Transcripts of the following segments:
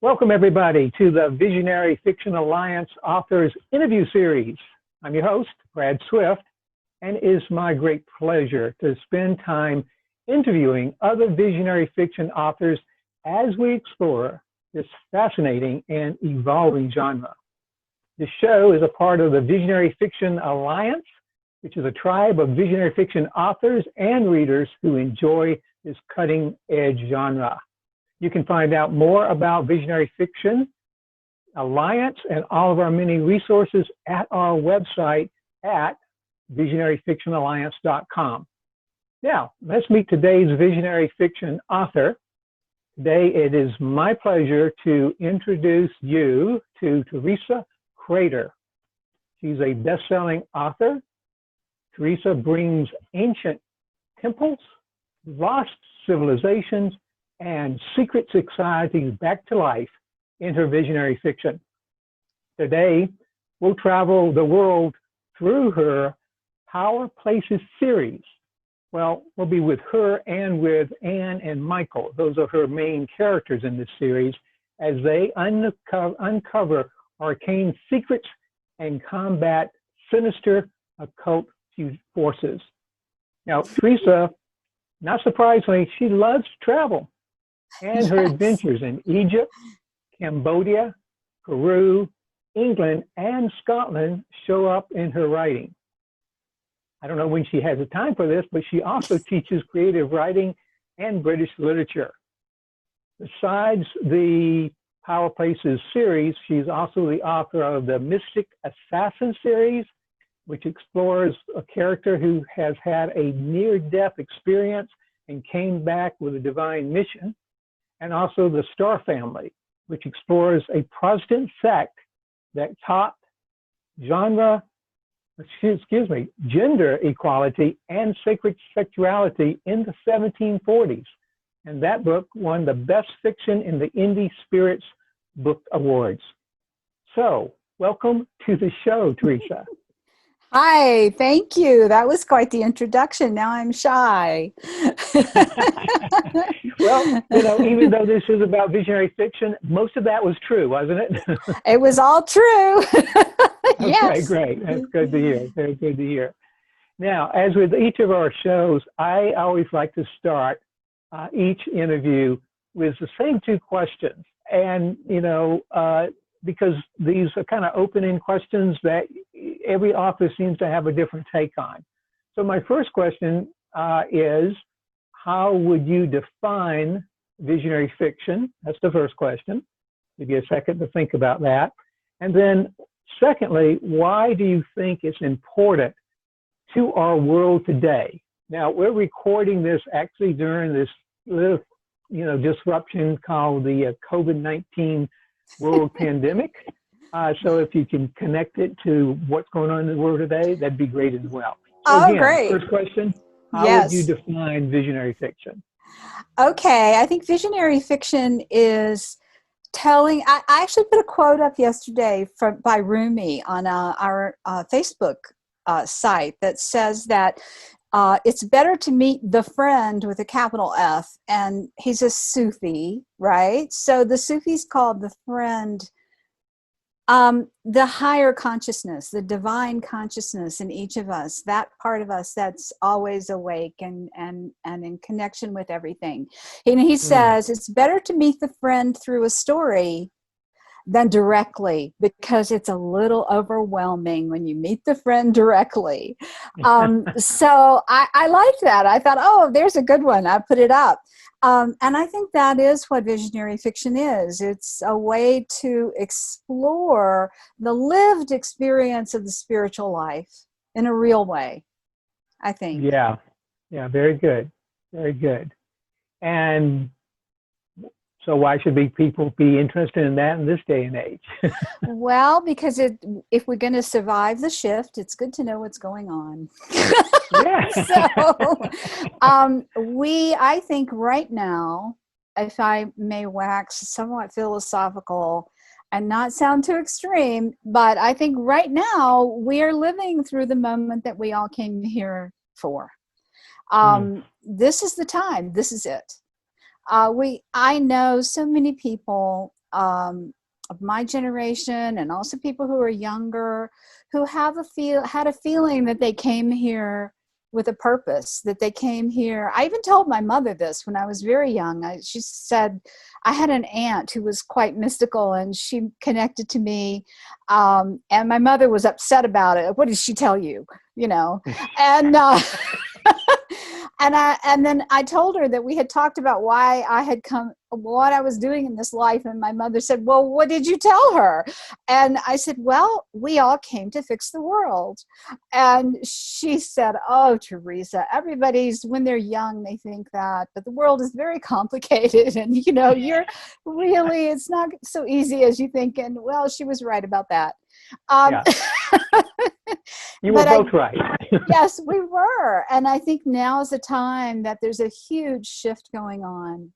Welcome, everybody, to the Visionary Fiction Alliance Authors Interview Series. I'm your host, Brad Swift, and it is my great pleasure to spend time interviewing other visionary fiction authors as we explore this fascinating and evolving genre. This show is a part of the Visionary Fiction Alliance, which is a tribe of visionary fiction authors and readers who enjoy this cutting-edge genre. You can find out more about Visionary Fiction Alliance and all of our many resources at our website at visionaryfictionalliance.com. Now, let's meet today's visionary fiction author. Today, it is my pleasure to introduce you to Theresa. She's a best-selling author. Theresa brings ancient temples, lost civilizations, and secret societies back to life in her visionary fiction. Today, we'll travel the world through her Power Places series. Well, we'll be with her and with Anne and Michael. Those are her main characters in this series as they uncover arcane secrets and combat sinister occult forces. Now, Theresa, not surprisingly, she loves to travel, and her adventures in Egypt, Cambodia, Peru, England, and Scotland show up in her writing. I don't know when she has the time for this, but she also teaches creative writing and British literature. Besides the Power Places series, she's also the author of the Mystic Assassin series, which explores a character who has had a near-death experience and came back with a divine mission, and also the Star Family, which explores a Protestant sect that taught gender equality and sacred sexuality in the 1740s. And that book won the Best Fiction in the Indie Spirits Book Awards. So, welcome to the show, Theresa. Hi, thank you. That was quite the introduction. Now I'm shy. Well, even though this is about visionary fiction, most of that was true, wasn't it? It was all true. Yes. Okay, great. That's good to hear. Very good to hear. Now, as with each of our shows, I always like to start each interview with the same two questions. And, because these are kind of open-end questions that every author seems to have a different take on. So my first question is, how would you define visionary fiction? That's the first question. Give you a second to think about that. And then secondly, why do you think it's important to our world today? Now, we're recording this actually during this little, disruption called the COVID-19 world pandemic. So if you can connect it to what's going on in the world today, that'd be great as well. So again, great. First question, how would you define visionary fiction? Okay, I think visionary fiction is telling, I actually put a quote up yesterday by Rumi on our Facebook site that says that it's better to meet the friend with a capital F, and he's a Sufi, right? So the Sufi's called the friend, the higher consciousness, the divine consciousness in each of us, that part of us that's always awake and in connection with everything. And he says it's better to meet the friend through a story than directly, because it's a little overwhelming when you meet the friend directly. So I liked that. I thought, oh, there's a good one. I put it up. And I think that is what visionary fiction is. It's a way to explore the lived experience of the spiritual life in a real way, I think. Yeah, very good. Very good. And so why should people be interested in that in this day and age? Well, because if we're going to survive the shift, it's good to know what's going on. Yeah. So I think right now, if I may wax somewhat philosophical and not sound too extreme, but I think right now we are living through the moment that we all came here for. This is the time. This is it. I know so many people of my generation, and also people who are younger, who have had a feeling that they came here with a purpose, that they came here. I even told my mother this when I was very young. She said, I had an aunt who was quite mystical, and she connected to me. And my mother was upset about it. What did she tell you? You know, and and then I told her that we had talked about why I had come, what I was doing in this life. And my mother said, well, what did you tell her? And I said, well, we all came to fix the world. And she said, oh, Theresa, everybody's, when they're young, they think that, but the world is very complicated. And, you know, you're really, it's not so easy as you think. And well, she was right about that. Yeah. You were both right. Yes, we were. And I think now is the time that there's a huge shift going on.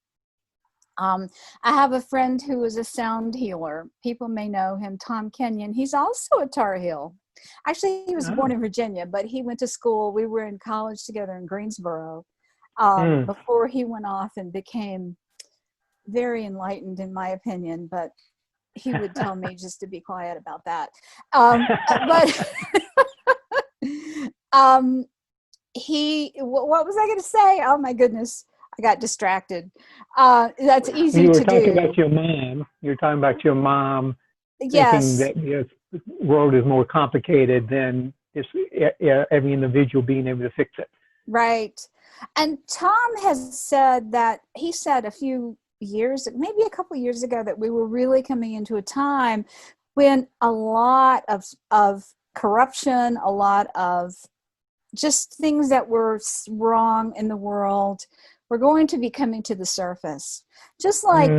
I have a friend who is a sound healer. People may know him, Tom Kenyon. He's also a Tar Heel. Actually, he was born in Virginia, but he went to school. We were in college together in Greensboro before he went off and became very enlightened, in my opinion. But he would tell me just to be quiet about that. What was I going to say? Oh my goodness, I got distracted. That's easy to do. You were talking about your mom. You're talking about your mom. Yes. Thinking that the world is more complicated than just every individual being able to fix it. Right. And Tom has said that, he said a few years, maybe a couple of years ago, that we were really coming into a time when a lot of corruption, a lot of just things that were wrong in the world were going to be coming to the surface, just like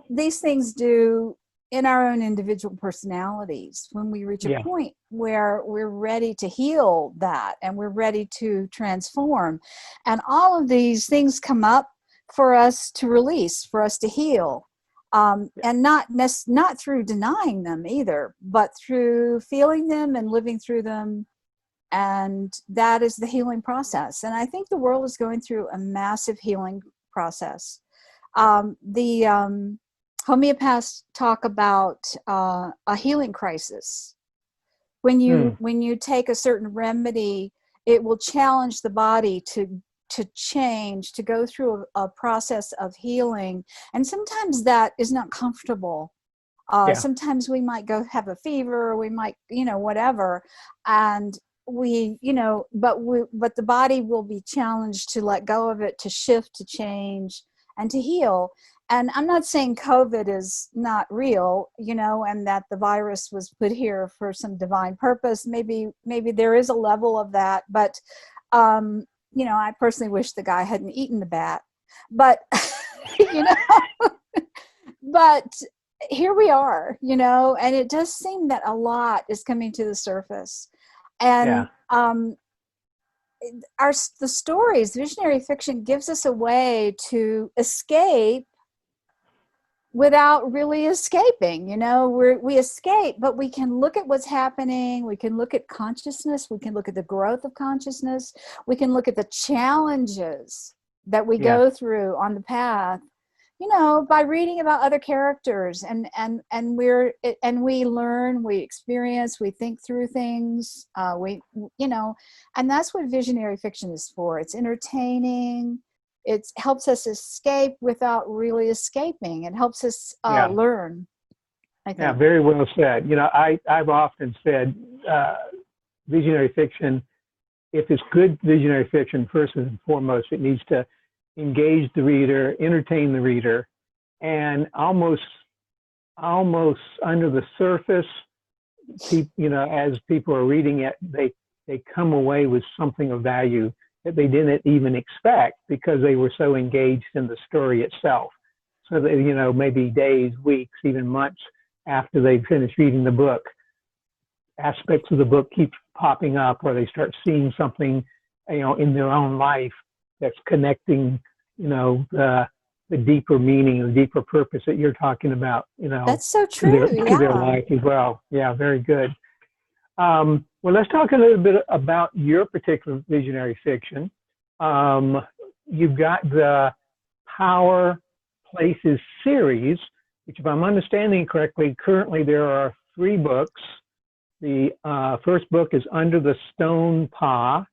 these things do in our own individual personalities. When we reach a point where we're ready to heal that and we're ready to transform, and all of these things come up for us to release, for us to heal, and not through denying them either, but through feeling them and living through them. And that is the healing process. And I think the world is going through a massive healing process. The homeopaths talk about a healing crisis. When you take a certain remedy, it will challenge the body to change, to go through a process of healing. And sometimes that is not comfortable. Sometimes we might go have a fever, we might, whatever. And but the body will be challenged to let go of it, to shift, to change, and to heal. And I'm not saying COVID is not real, and that the virus was put here for some divine purpose. Maybe there is a level of that, but I personally wish the guy hadn't eaten the bat, but but here we are, and it does seem that a lot is coming to the surface. And the stories, visionary fiction, gives us a way to escape without really escaping. We escape, but we can look at what's happening. We can look at consciousness. We can look at the growth of consciousness. We can look at the challenges that we go through on the path, by reading about other characters, and we learn, we experience, we think through things, and that's what visionary fiction is for. It's entertaining. It helps us escape without really escaping. It helps us learn, I think. Yeah, very well said. I've often said visionary fiction, if it's good visionary fiction, first and foremost, it needs to engage the reader, entertain the reader, and almost under the surface, as people are reading it, they come away with something of value that they didn't even expect because they were so engaged in the story itself. So that, maybe days, weeks, even months after they finish reading the book, aspects of the book keep popping up, or they start seeing something, in their own life that's connecting, the deeper meaning, the deeper purpose that you're talking about, That's so true. to their life as well. Yeah, very good. Well, let's talk a little bit about your particular visionary fiction. You've got the Power Places series, which, if I'm understanding correctly, currently there are 3 books. The first book is Under the Stone Paw,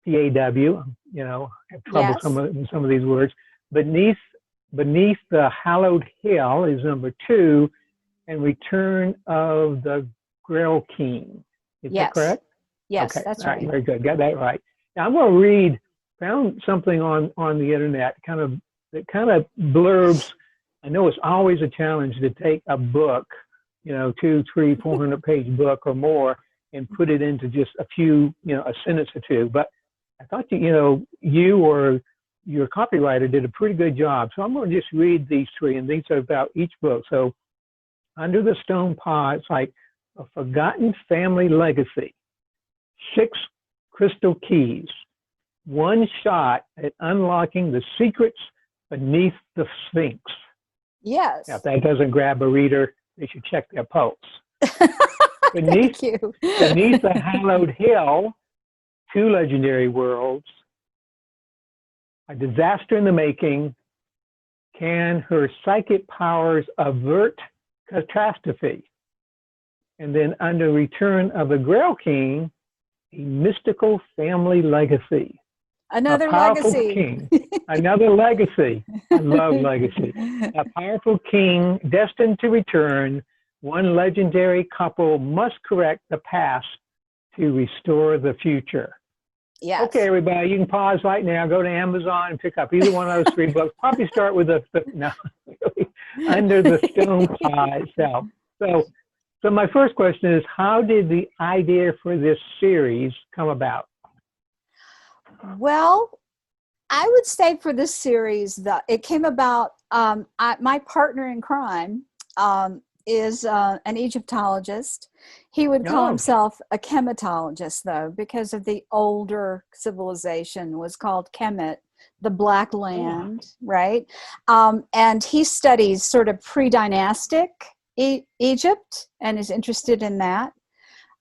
P-A-W. You know, I have trouble Yes. some of these words. Beneath the Hallowed Hill is number 2, and Return of the Grail King. Is that Yes. correct? Yes, Okay. that's All right. right. Very good. Got that right. Now I'm going to read. Found something on the internet. That kind of blurbs. I know it's always a challenge to take a book, you know, 200, 300, 400-page book or more, and put it into just a few, you know, a sentence or two. But I thought you or your copywriter did a pretty good job. So I'm going to just read these 3, and these are about each book. So Under the Stone Paw, it's like a forgotten family legacy. 6 crystal keys. 1 shot at unlocking the secrets beneath the Sphinx. Now, if Yes. that doesn't grab a reader, they should check their pulse. Beneath, Thank you. beneath the Hallowed Hill, 2 legendary worlds. A disaster in the making. Can her psychic powers avert catastrophe? And then under Return of the Grail King, a mystical family legacy. A Another powerful legacy. king. Another legacy. I love legacy. A powerful king destined to return. 1 legendary couple must correct the past to restore the future. Yes. Okay, everybody, you can pause right now, go to Amazon and pick up either one of those 3 books. Probably start with Under the Stone Paw itself. So my first question is, how did the idea for this series come about? Well, I would say for this series that it came about. My partner in crime is an Egyptologist. He would call Oh, himself a chematologist, though, because of the older civilization was called Kemet, the Black oh. Land, right? And he studies sort of pre-dynastic Egypt and is interested in that.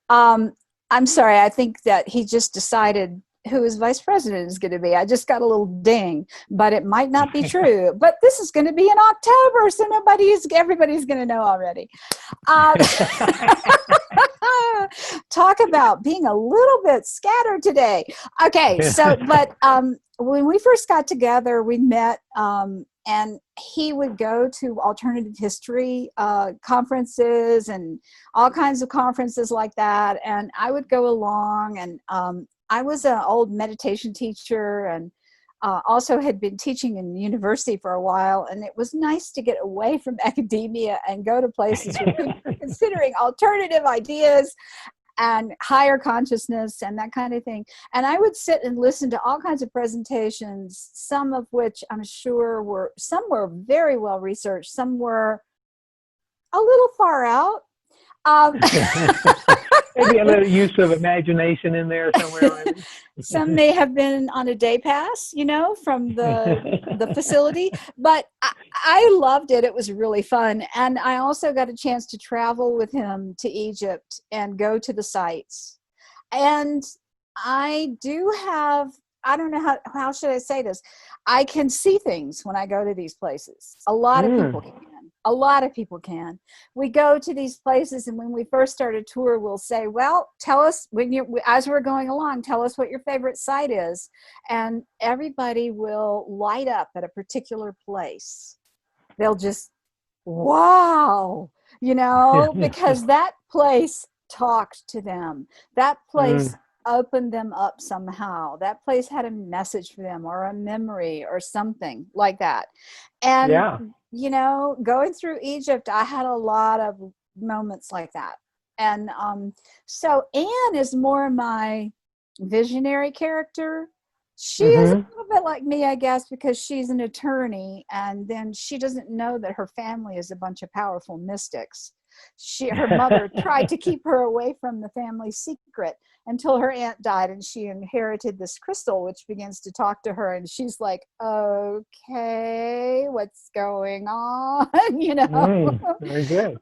I'm sorry, I think that he just decided who his vice president is going to be. I just got a little ding, but it might not be true. But this is going to be in October, so everybody's going to know already. Talk about being a little bit scattered today. Okay, so but when we first got together, we met, and he would go to alternative history conferences and all kinds of conferences like that, and I would go along. And I was an old meditation teacher, and also had been teaching in university for a while, and it was nice to get away from academia and go to places where people are considering alternative ideas and higher consciousness and that kind of thing. And I would sit and listen to all kinds of presentations, some of which I'm sure were very well researched, some were a little far out. Maybe a little use of imagination in there somewhere. Maybe. Some may have been on a day pass, from the facility, but I loved it. It was really fun. And I also got a chance to travel with him to Egypt and go to the sites. And I don't know how should I say this? I can see things when I go to these places. A lot of people can. A lot of people can. We go to these places, and when we first start a tour, we'll say, well, tell us as we're going along, tell us what your favorite site is. And everybody will light up at a particular place. They'll just, wow, because that place talked to them. That place opened them up somehow. That place had a message for them, or a memory, or something like that. And Yeah. going through Egypt, I had a lot of moments like that. And so Anne is more my visionary character. She is a little bit like me, I guess, because she's an attorney, and then she doesn't know that her family is a bunch of powerful mystics. Her mother tried to keep her away from the family secret until her aunt died, and she inherited this crystal which begins to talk to her, and she's like, okay, what's going on? Very good.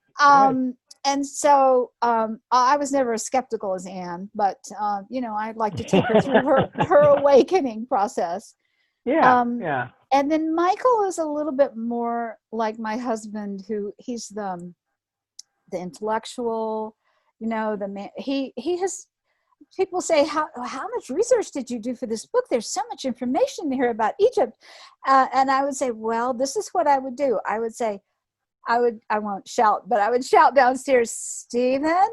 And so I was never as skeptical as Anne, but I'd like to take her through her awakening process. Yeah. And then Michael is a little bit more like my husband, who he's the intellectual, the man. He has. People say, how much research did you do for this book? There's so much information here about Egypt. And I would say, well, this is what I would do. I would say, I won't shout, but I would shout downstairs, Stephen,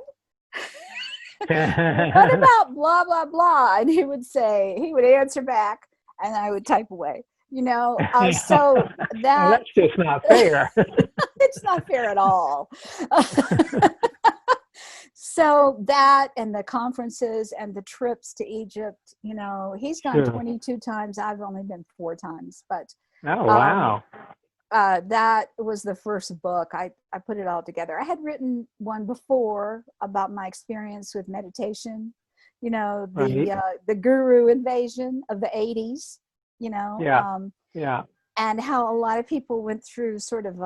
what about blah, blah, blah? And he would answer back, and I would type away, so Well, that's just not fair. It's not fair at all. So that, and the conferences and the trips to Egypt, he's gone 22 times. I've only been 4 times, but oh, wow. That was the first book. I put it all together. I had written one before about my experience with meditation, the guru invasion of the 80s, and how a lot of people went through sort of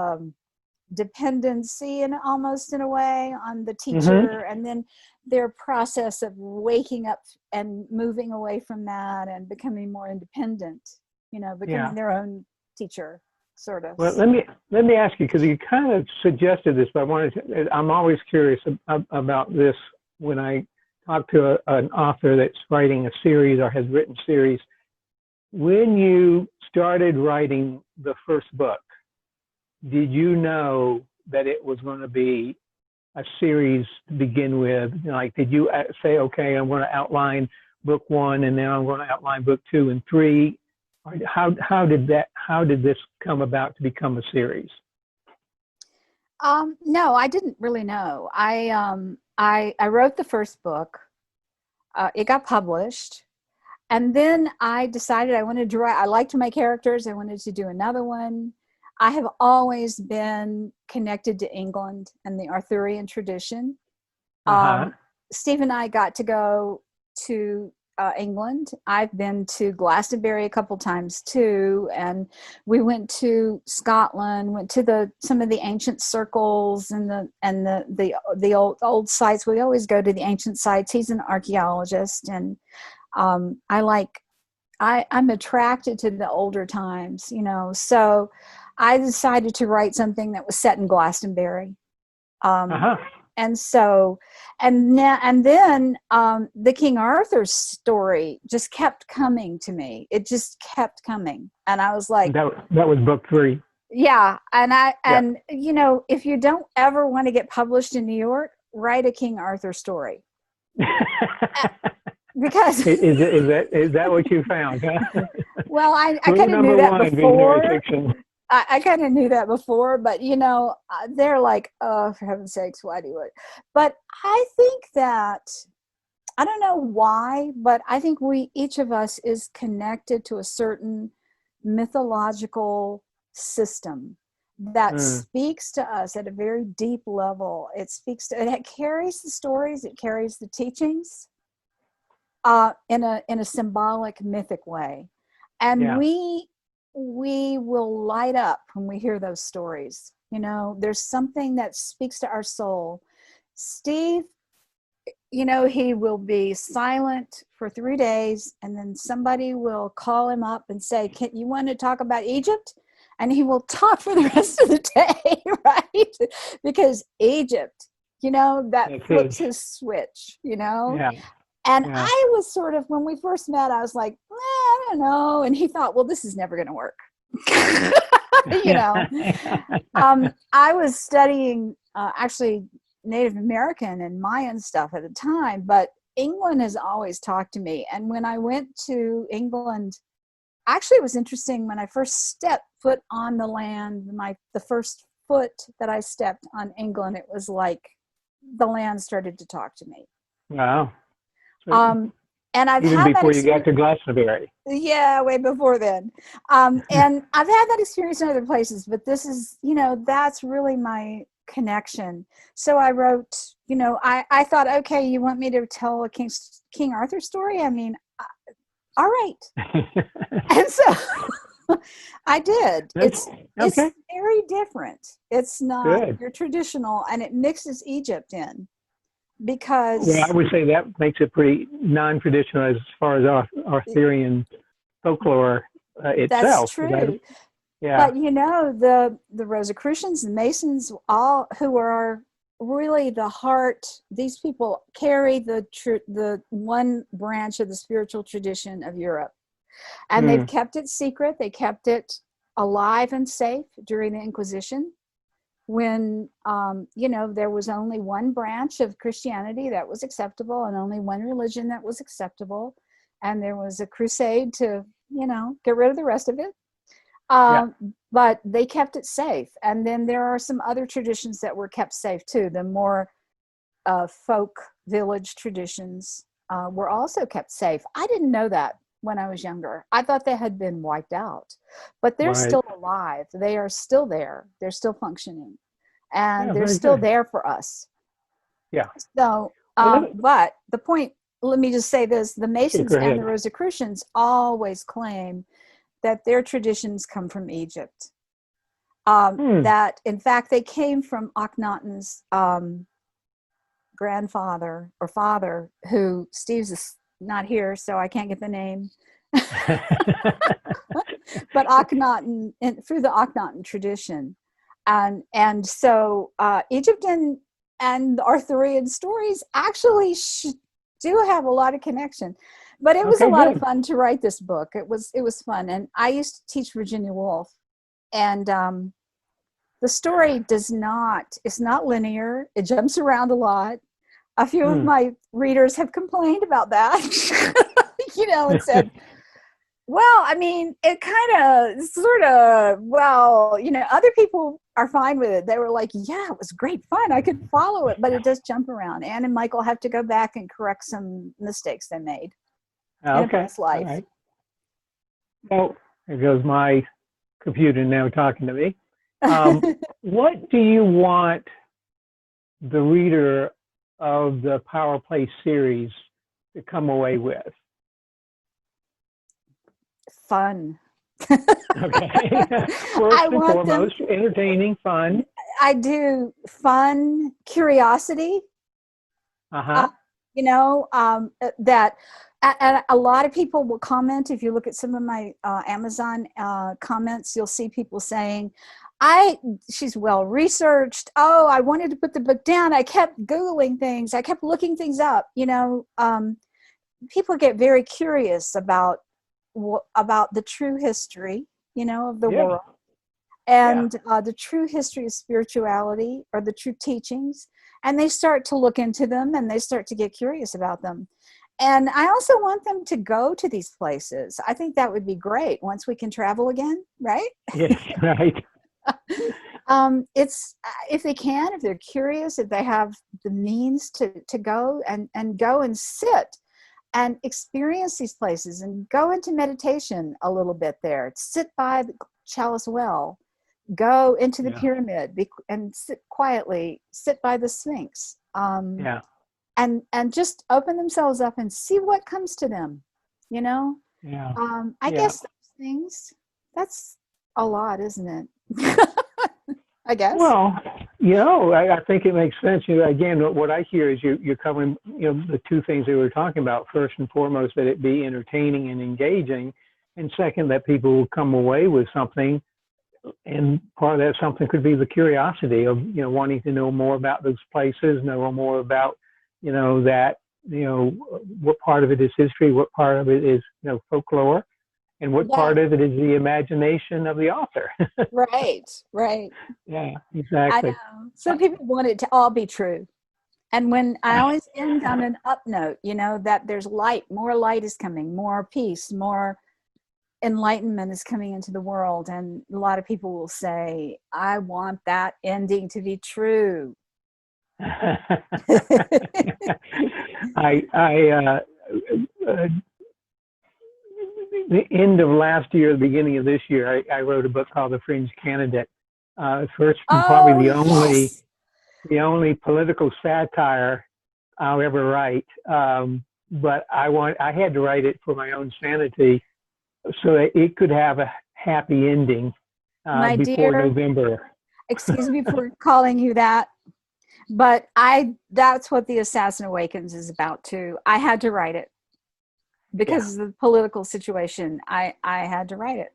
dependency, and almost in a way, on the teacher, and then their process of waking up and moving away from that and becoming more independent, becoming their own teacher, sort of. Well, let me ask you, because you kind of suggested this, but I'm always curious about this when I talk to an author that's writing a series or has written series. When you started writing the first book, did you know that it was going to be a series to begin with? Like, did you say, okay, I'm going to outline book 1, and then I'm going to outline book 2 and 3? Or how did this come about to become a series? No, I didn't really know. I wrote the first book. It got published. And then I decided I wanted to write. I liked my characters. I wanted to do another one. I have always been connected to England and the Arthurian tradition. Steve and I got to go to England. I've been to Glastonbury a couple times too, and we went to Scotland, went to some of the ancient circles and the old sites. We always go to the ancient sites. He's an archaeologist, and I'm attracted to the older times, so I decided to write something that was set in Glastonbury. And so, and then the King Arthur story just kept coming to me. It just kept coming. And I was like, that was book 3. Yeah. And if you don't ever want to get published in New York, write a King Arthur story. Because is that what you found? Huh? Well, I kind of knew that before. Fiction. I kind of knew that before, but they're like, oh, for heaven's sakes, why do you? But I think that, I don't know why, but I think each of us is connected to a certain mythological system that speaks to us at a very deep level. It carries the stories, it carries the teachings, in a symbolic, mythic way, and we will light up when we hear those stories. There's something that speaks to our soul. Steve, he will be silent for 3 days, and then somebody will call him up and say, you want to talk about Egypt? And he will talk for the rest of the day, right? Because Egypt, that flips his switch, Yeah. And I was sort of, when we first met, I was like, I don't know. And he thought, well, this is never going to work. I was studying actually Native American and Mayan stuff at the time, but England has always talked to me. And when I went to England, actually it was interesting when I first stepped foot on the land, the first foot that I stepped on England, it was like the land started to talk to me. Wow. And I've even had before you got to Glastonbury. Yeah, way before then. And I've had that experience in other places, but this is, that's really my connection. So I wrote, I thought, okay, you want me to tell a King Arthur story? I mean, all right. And so I did. It's very different. It's not your traditional, and it mixes Egypt in. Because I would say that makes it pretty non-traditional as far as Arthurian folklore That's itself. true. Yeah. But you know, the Rosicrucians, the Masons, all who are really the heart. These people carry the one branch of the spiritual tradition of Europe, and they've kept it secret. They kept it alive and safe during the Inquisition, when you know, there was only one branch of Christianity that was acceptable, and only one religion that was acceptable, and there was a crusade to, you know, get rid of the rest of it. Yeah. But they kept it safe. And then there are some other traditions that were kept safe too. The more folk village traditions were also kept safe. I didn't know that when I was younger. I thought they had been wiped out, but they're Right. still alive. They are still there. They're still functioning, and Yeah, they're very still good. there for us. Yeah. So, Well, but the point, let me just say this, the sure, Masons go and the ahead. Rosicrucians always claim that their traditions come from Egypt. That in fact they came from Akhenaten's grandfather or father, who Steve's is not here, so I can't get the name. But Akhenaten, through the Akhenaten tradition, and so Egypt and the Arthurian stories actually do have a lot of connection. But it was a Okay, lot of good. fun to write this book. It was fun, and I used to teach Virginia Woolf, and the story it's not linear. It jumps around a lot. A few of my readers have complained about that, you know, and said, well, I mean, it kind of sort of, well, you know, other people are fine with it. They were like, yeah, it was great fun. I could follow it, but it does jump around. Anne and Michael have to go back and correct some mistakes they made in a Okay. past All life. right. Well, there goes my computer now talking to me. What do you want the reader of the Power Play series to come away with? Fun. Okay. First and foremost, entertaining, fun. I do. Fun, curiosity. You know, that, and a lot of people will comment. If you look at some of my Amazon comments, you'll see people saying, she's well researched. Oh, I wanted to put the book down. I kept Googling things. I kept looking things up. You know, people get very curious about the true history, you know, of the world, and the true history of spirituality, or the true teachings. And they start to look into them, and they start to get curious about them. And I also want them to go to these places. I think that would be great once we can travel again, right? Yes, right. It's if they can, if they're curious, if they have the means to go and go and sit and experience these places, and go into meditation a little bit there. Sit by the Chalice Well, go into the pyramid, and sit quietly, sit by the Sphinx, and just open themselves up and see what comes to them, you know. I guess those things, that's a lot, isn't it? I guess. Well, you know, I think it makes sense. You know, again, what I hear is you're covering, you know, the two things that we were talking about. First and foremost, that it be entertaining and engaging, and second, that people will come away with something. And part of that something could be the curiosity of, you know, wanting to know more about those places, know more about, you know, that, you know, what part of it is history, what part of it is, you know, folklore, and what part of it is the imagination of the author. Right. Yeah, exactly. I know. Some people want it to all be true. And when I always end on an up note, you know, that there's light, more light is coming, more peace, more enlightenment is coming into the world. And a lot of people will say, I want that ending to be true. The end of last year, the beginning of this year, I wrote a book called The Fringe Candidate. First, probably the only political satire I'll ever write. But I had to write it for my own sanity, so that it could have a happy ending before November. Excuse me for calling you that, but that's what the Assassin Awakens is about too. I had to write it. because of the political situation. I had to write it.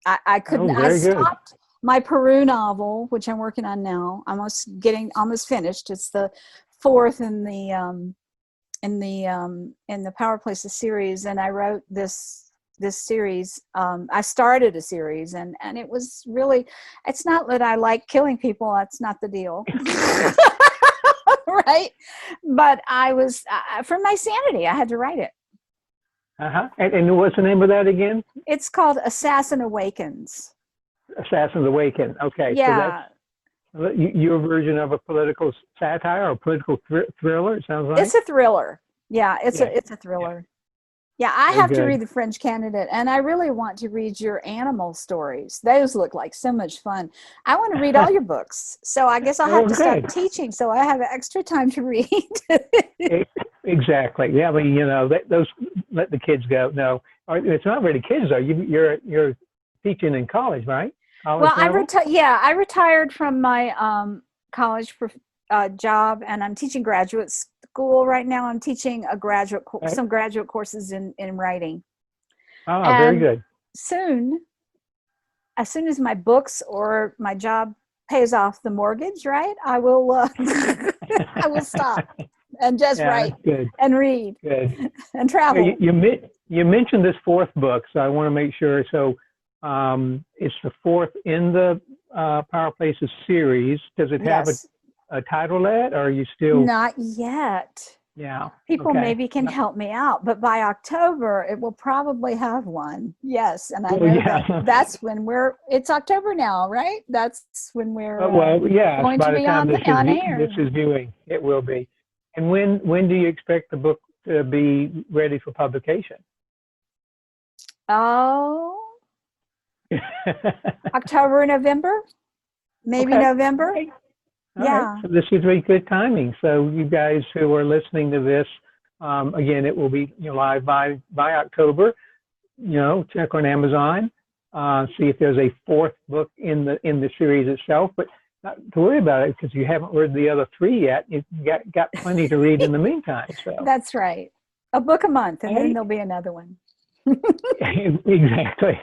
I couldn't. Oh, I very good. stopped my Peru novel, which I'm working on now. Almost finished. It's the fourth in the Power Places series, and I wrote this series. I started a series, and it was really. It's not that I like killing people. That's not the deal. Right, but I was for my sanity. I had to write it. And what's the name of that again? It's called Assassin Awakens. Assassin Awakens. Okay. Yeah. So that's your version of a political satire or political thriller. It sounds like It's a thriller. Yeah, it's a thriller. Yeah, I Very have to good. read The French Candidate, and I really want to read your animal stories. Those look like so much fun. I want to read all your books, so I guess I'll have to start teaching so I have extra time to read. Exactly. Yeah, but those let the kids go. No, it's not really kids though. You're teaching in college, right? College Well, level? I retired from my college job, and I'm teaching graduate school right now. I'm teaching some graduate courses in writing. Oh, and very good. As soon as my books or my job pays off the mortgage, right, I will I will stop and just write and read and travel. You mentioned this fourth book, so I want to make sure. So it's the fourth in the Power Places series. Does it have a title yet, or are you still? Not yet. Yeah. People maybe can help me out, but by October it will probably have one. Yes, and I know that's when it's October now, right? That's when we're going to be on air. This is viewing. It will be. And when do you expect the book to be ready for publication? Oh, October, November, maybe November. Okay. All right. So this is really good timing. So you guys who are listening to this, again, it will be live by October. Check on Amazon, see if there's a fourth book in the series itself. But not to worry about it because you haven't read the other three yet. You've got plenty to read in the meantime. So that's right. A book a month, and then there'll be another one. Exactly.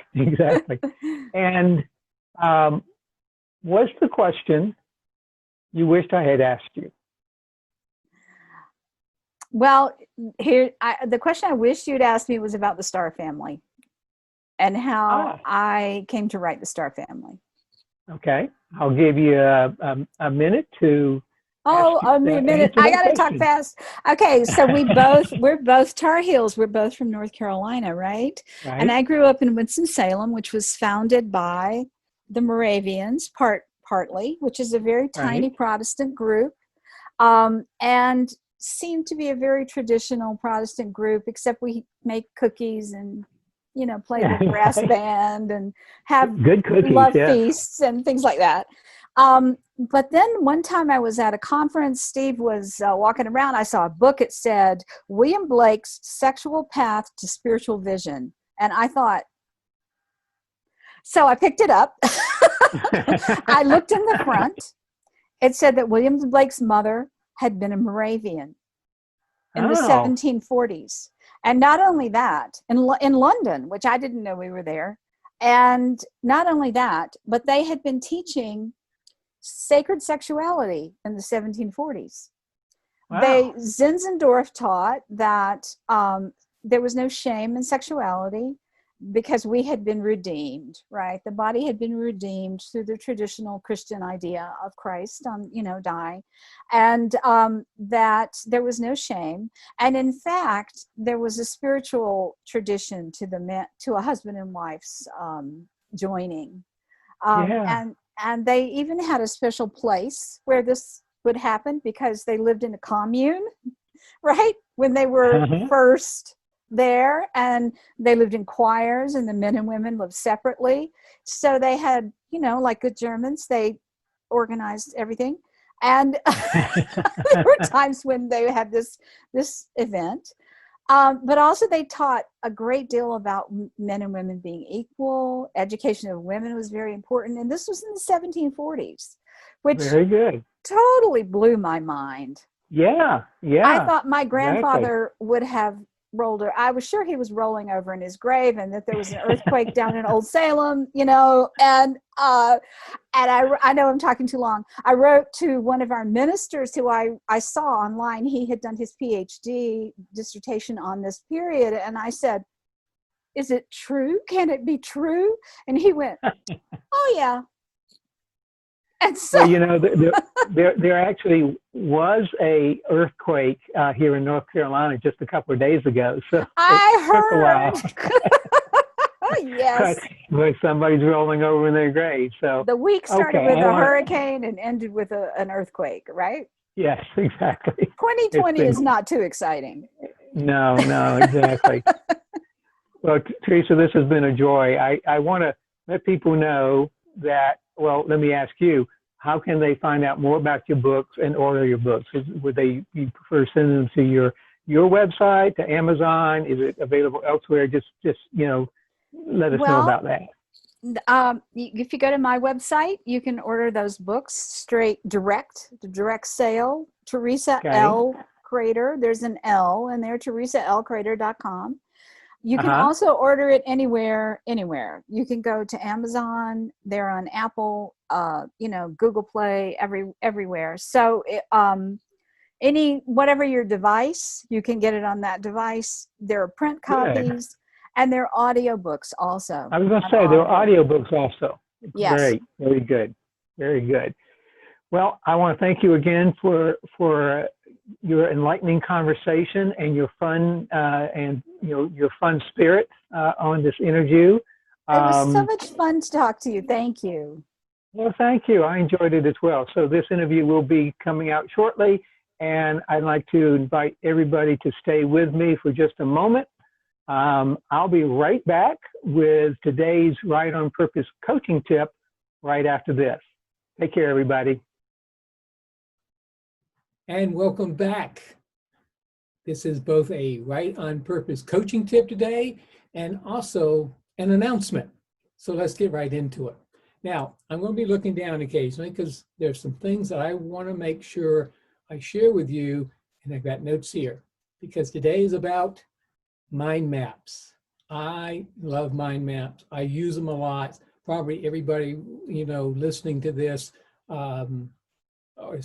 And what's the question you wished I had asked you? Well, the question I wished you'd asked me was about the Star Family and how I came to write the Star Family. Okay. I'll give you a minute to. A minute. I got to talk fast. Okay, so we're both Tar Heels. We're both from North Carolina, right? And I grew up in Winston-Salem, which was founded by the Moravians, partly, which is a very tiny Protestant group, and seemed to be a very traditional Protestant group, except we make cookies and play the brass band and have good cookies, love feasts and things like that. But then one time I was at a conference, Steve was walking around. I saw a book. It said William Blake's Sexual Path to Spiritual Vision. And I thought, so I picked it up. I looked in the front. It said that William Blake's mother had been a Moravian in the 1740s. And not only that, in London, which I didn't know we were there. And not only that, but they had been teaching sacred sexuality in the 1740s. Wow. Zinzendorf taught that there was no shame in sexuality because we had been redeemed, right? The body had been redeemed through the traditional Christian idea of Christ, dying, and that there was no shame. And in fact, there was a spiritual tradition to a husband and wife's joining. And they even had a special place where this would happen because they lived in a commune, right? When they were first there, and they lived in choirs, and the men and women lived separately. So they had, like good Germans, they organized everything. And there were times when they had this event. But also they taught a great deal about men and women being equal. Education of women was very important. And this was in the 1740s, which very good. Totally blew my mind. Yeah. I thought my grandfather would have I was sure he was rolling over in his grave, and that there was an earthquake down in Old Salem, you know, and I know I'm talking too long. I wrote to one of our ministers who I saw online. He had done his PhD dissertation on this period. And I said, is it true? Can it be true? And he went, oh yeah. And so, well, you know, there actually was a earthquake here in North Carolina just a couple of days ago. So I took a while. Yes. But somebody's rolling over in their grave. So the week started with a hurricane and ended with an earthquake, right? Yes, exactly. 2020 is not too exciting. No, exactly. Well, Theresa, this has been a joy. I want to let people know that, well, let me ask you, how can they find out more about your books and order your books? You prefer sending them to your website, to Amazon? Is it available elsewhere? Just you know, let us know about that. If you go to my website, you can order those books straight direct sale. Theresa L. Crater. There's an L in there, theresalcrater.com. You can also order it anywhere. You can go to Amazon. They're on Apple, Google Play, everywhere. So whatever your device, you can get it on that device. There are print copies. And there are audiobooks also. I was going to say, there are audiobooks also. Yes. Great. Very good. Very good. Well, I want to thank you again for your enlightening conversation and your fun your fun spirit on this interview. It was so much fun to talk to you. Thank you. Well, thank you. I enjoyed it as well. So this interview will be coming out shortly, and I'd like to invite everybody to stay with me for just a moment. I'll be right back with today's Right on Purpose coaching tip right after this. Take care, everybody. And welcome back. This is both a Right on Purpose coaching tip today and also an announcement. So let's get right into it. Now, I'm going to be looking down occasionally because there's some things that I want to make sure I share with you, and I've got notes here because today is about mind maps. I love mind maps. I use them a lot. Probably everybody, listening to this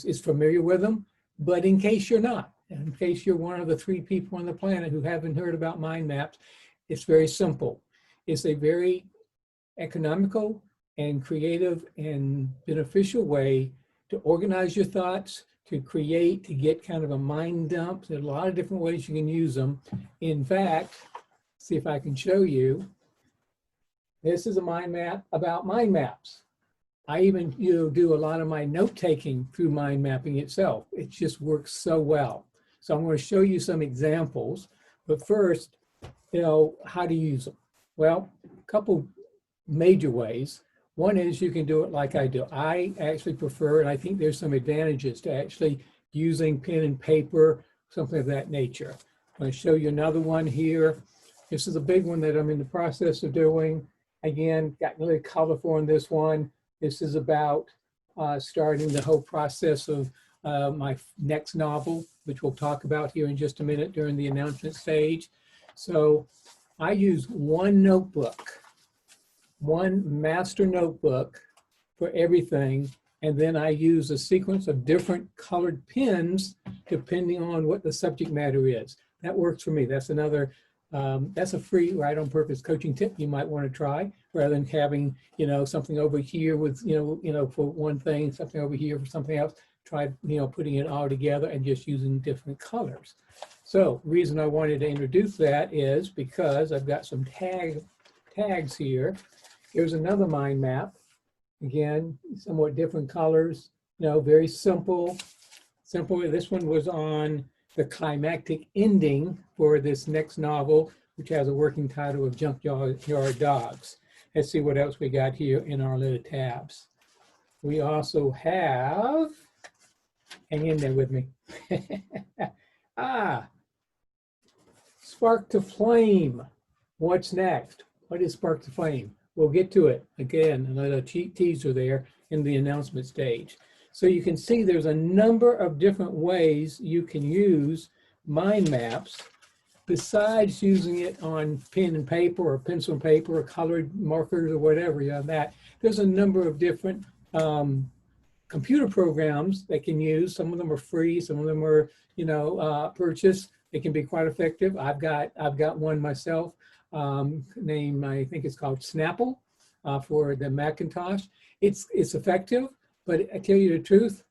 is familiar with them. But in case you're not, in case you're one of the 3 people on the planet who haven't heard about mind maps, it's very simple. It's a very economical and creative and beneficial way to organize your thoughts, to get kind of a mind dump. There's a lot of different ways you can use them. In fact, see if I can show you. This is a mind map about mind maps. I even do a lot of my note-taking through mind mapping itself. It just works so well. So I'm going to show you some examples. But first, how to use them. Well, a couple major ways. One is you can do it like I do. I actually prefer, and I think there's some advantages to actually using pen and paper, something of that nature. I'm going to show you another one here. This is a big one that I'm in the process of doing. Again, got really colorful on this one. This is about starting the whole process of my next novel, which we'll talk about here in just a minute during the announcement stage. So I use one notebook, one master notebook for everything. And then I use a sequence of different colored pens depending on what the subject matter is. That works for me. That's another, that's a free Right on Purpose coaching tip you might want to try, rather than having, something over here with, for one thing, something over here for something else. Try, putting it all together and just using different colors. So the reason I wanted to introduce that is because I've got some tags here. Here's another mind map. Again, somewhat different colors, very simple. This one was on the climactic ending for this next novel, which has a working title of Junkyard Dogs. Let's see what else we got here in our little tabs. We also have, hang in there with me. Spark to Flame. What's next? What is Spark to Flame? We'll get to it. Again, another teaser there in the announcement stage. So you can see there's a number of different ways you can use mind maps. besides using it on pen and paper or pencil and paper or colored markers or whatever, you have that, there's a number of different computer programs they can use. Some of them are free, some of them are, purchased. They can be quite effective. I've got one myself, named, I think it's called Snapple, for the Macintosh. It's effective, but I tell you the truth,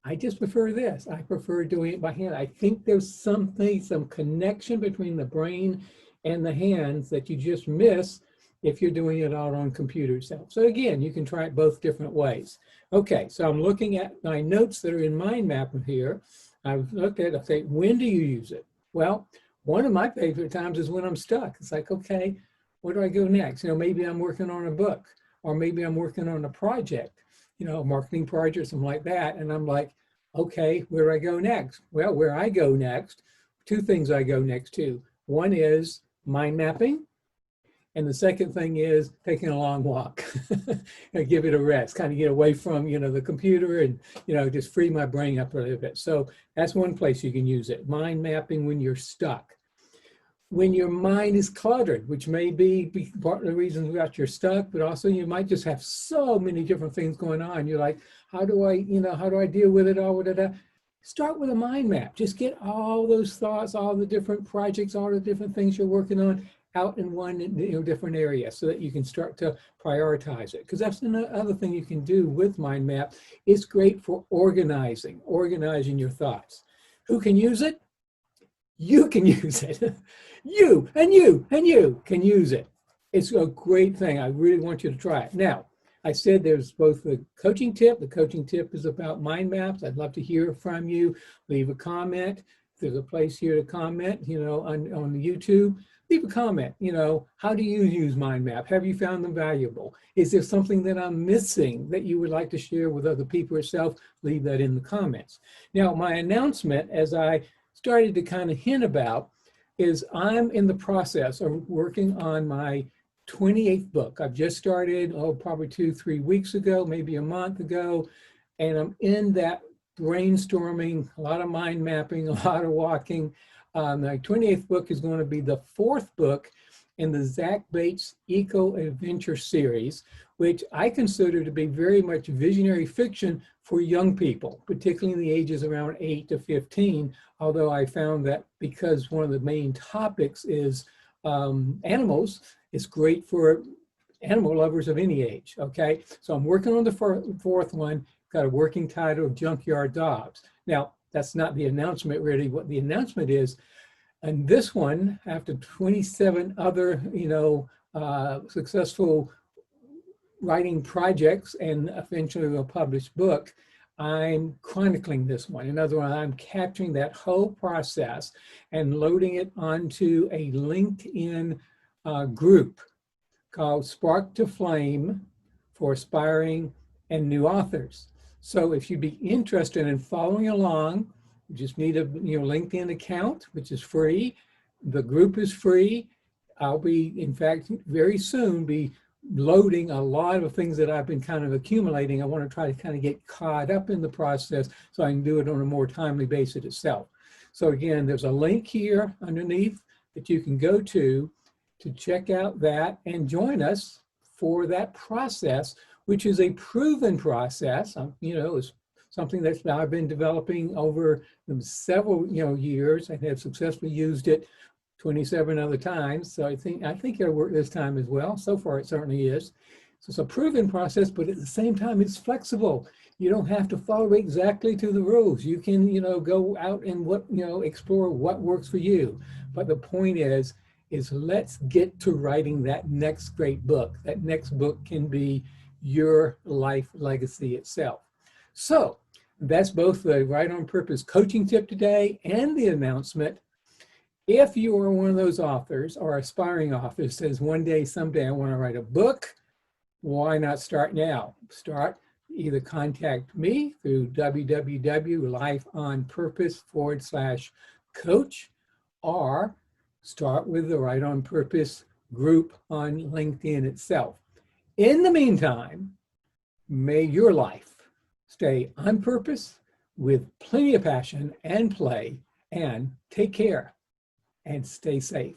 I just prefer this. I prefer doing it by hand. I think there's some connection between the brain and the hands that you just miss if you're doing it out on computer itself. So again, you can try it both different ways. Okay, so I'm looking at my notes that are in mind mapper here. I've looked at it, I say, when do you use it? Well, one of my favorite times is when I'm stuck. It's like, okay, where do I go next? Maybe I'm working on a book, or maybe I'm working on a project, a marketing project, something like that. And I'm like, okay, where do I go next? Well, where I go next, two things I go next to. One is mind mapping. And the second thing is taking a long walk, give it a rest, kind of get away from, the computer and, just free my brain up a little bit. So that's one place you can use it. Mind mapping when you're stuck. When your mind is cluttered, which may be part of the reason that you're stuck, but also you might just have so many different things going on. You're like, how do I deal with it all? Start with a mind map. Just get all those thoughts, all the different projects, all the different things you're working on out in one different area so that you can start to prioritize it. Because that's another thing you can do with mind map. It's great for organizing your thoughts. Who can use it? You can use it. You and you and you can use it. It's a great thing. I really want you to try it. Now, I said there's both the coaching tip. The coaching tip is about mind maps. I'd love to hear from you. Leave a comment. There's a place here to comment, on the YouTube. Leave a comment, how do you use mind map? Have you found them valuable? Is there something that I'm missing that you would like to share with other people yourself? Leave that in the comments. Now, my announcement, as I started to kind of hint about, is I'm in the process of working on my 28th book. I've just started, probably 2-3 weeks ago, maybe a month ago, and I'm in that brainstorming, a lot of mind mapping, a lot of walking. My 28th book is going to be the 4th book in the Zach Bates Eco Adventure series, which I consider to be very much visionary fiction for young people, particularly in the ages around 8 to 15, although I found that because one of the main topics is animals, it's great for animal lovers of any age, okay? So I'm working on the 4th one, got a working title of Junkyard Dogs. Now, that's not the announcement really. What the announcement is, and this one, after 27 other, successful writing projects and eventually a published book, I'm chronicling this one. In other words, I'm capturing that whole process and loading it onto a LinkedIn group called Spark to Flame for aspiring and new authors. So if you'd be interested in following along, you just need a LinkedIn account, which is free. The group is free. I'll be, in fact, very soon be loading a lot of things that I've been kind of accumulating. I want to try to kind of get caught up in the process so I can do it on a more timely basis itself. So again, there's a link here underneath that you can go to check out that and join us for that process, which is a proven process. It's something that I've been developing over several years and have successfully used it 27 other times. So I think it'll work this time as well. So far, it certainly is. So it's a proven process, but at the same time, it's flexible. You don't have to follow exactly to the rules. You can, go out and explore what works for you. But the point is let's get to writing that next great book. That next book can be your life legacy itself. So that's both the Right on Purpose coaching tip today and the announcement. If you are one of those authors or aspiring authors says one day, someday I want to write a book, why not start now? Either contact me through www.lifeonpurpose.com/coach or start with the Right on Purpose group on LinkedIn itself. In the meantime, may your life stay on purpose with plenty of passion and play, and take care and stay safe.